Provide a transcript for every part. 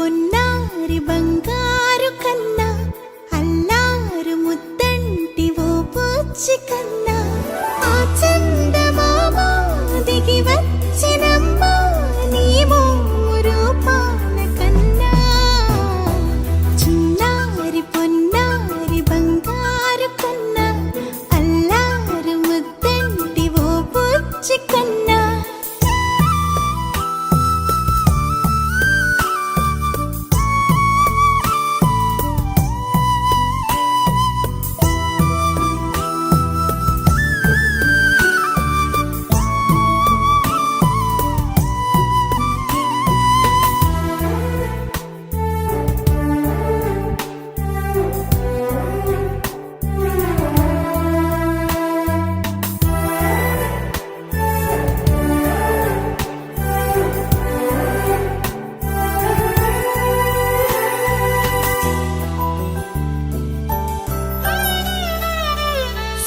పొన్నారి బంగారు కన్నా అల్లారు ముద్దంటి ఓ పూచి కన్నా ఆ చందమామ దిగి వచ్చినమ్మా నీవు రూపాన కన్నా చిన్నారి పొన్నారి బంగారు కన్నా అల్లారు ముద్దంటి ఓ పూచి కన్నా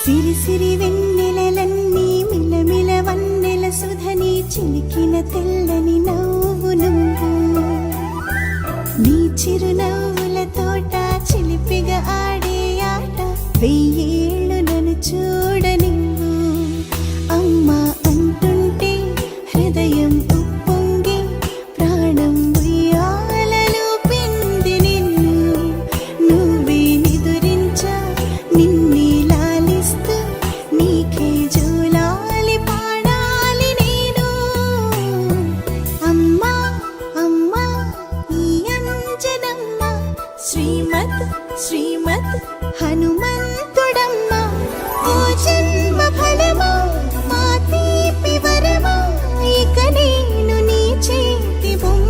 సిరి సిరి వెన్నెలలన్నీ మిలమిల వన్నెల సుధని చిలికిన తెల్లని నవ్వు నువ్వు నీ చిరునవ్వుల తోట చిలిపిగా ఆడే ఆట వెయ్యేళ్ళు నన్ను చూడనివ్వు అమ్మా అంటుంటే హృదయం ఉప్పొంగి ప్రాణం ఉయ్యాలలో పిండి నిన్ను నువ్వే నిదురించా నిన్నే నీకే జూలాలి పాడాలి నేను అమ్మా అమ్మా ఈ అంజనమ్మ శ్రీమద్ శ్రీమద్ హనుమంతుడమ్మ ఓ జన్మ ఫలమా మా తీపి వరమా ఇక నేను నీ చేతి బొమ్మ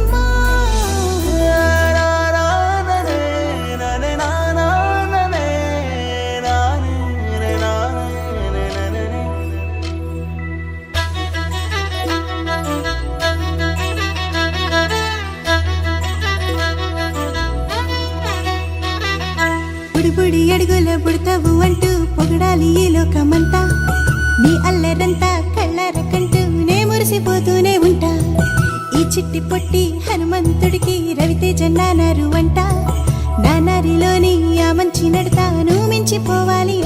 బుడి అడుగుల బుడతావు అంటూ పొగడాలి ఈ లోకమంతా నీ అల్లరంతా కళ్ళరకంటూ నే మురిసిపోతూనే ఉంటా ఈ చిట్టి పొట్టి హనుమంతుడికి రవితేజ నానారు అంట నానారిలోని ఆ మంచి నడతాను మించిపోవాలి